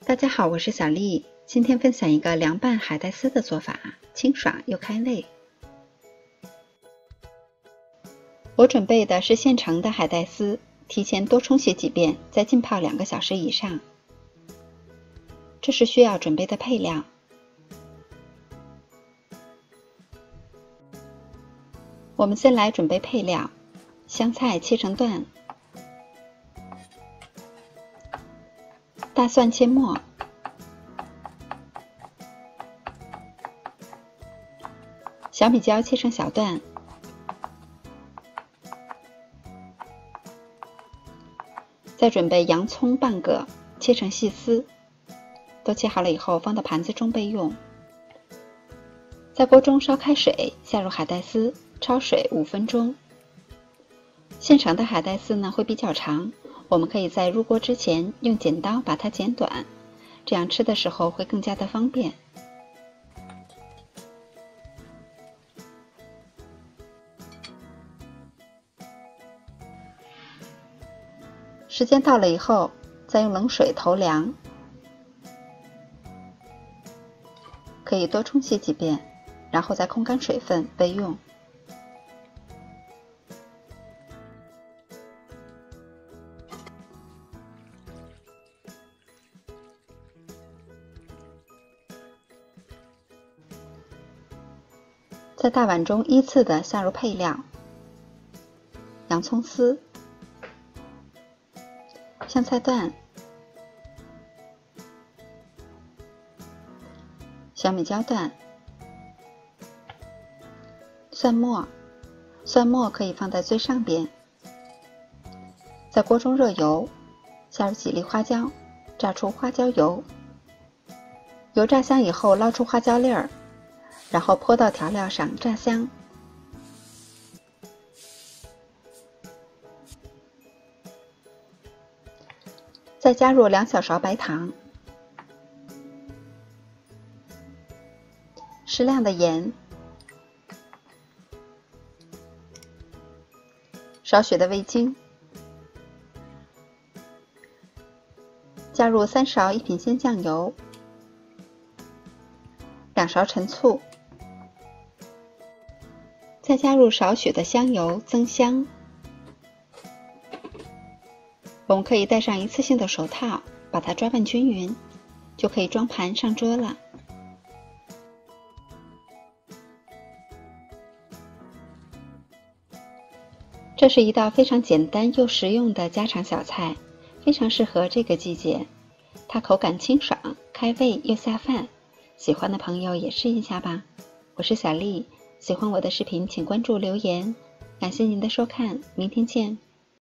大家好，我是小丽，今天分享一个凉拌海带丝的做法，清爽又开胃。我准备的是现成的海带丝，提前多冲洗几遍，再浸泡2个小时以上。这是需要准备的配料。我们先来准备配料，香菜切成段，大蒜切末，小米椒切成小段，再准备洋葱半个，切成细丝，都切好了以后放到盘子中备用。在锅中烧开水，下入海带丝，焯水5分钟。现成的海带丝呢会比较长，我们可以在入锅之前用剪刀把它剪短，这样吃的时候会更加的方便。时间到了以后，再用冷水投凉，可以多冲洗几遍，然后再控干水分备用。在大碗中依次的下入配料：洋葱丝、香菜段、小米椒段、蒜末，蒜末可以放在最上边。在锅中热油，下入几粒花椒，炸出花椒油。油炸香以后，捞出花椒粒儿，然后泼到调料上炸香。再加入2小勺白糖，适量的盐，少许的味精，加入3勺一品鲜酱油，2勺陈醋，再加入少许的香油增香。我们可以戴上一次性的手套，把它抓拌均匀，就可以装盘上桌了。这是一道非常简单又实用的家常小菜，非常适合这个季节。它口感清爽，开胃又下饭，喜欢的朋友也试一下吧。我是小丽，喜欢我的视频请关注留言，感谢您的收看，明天见。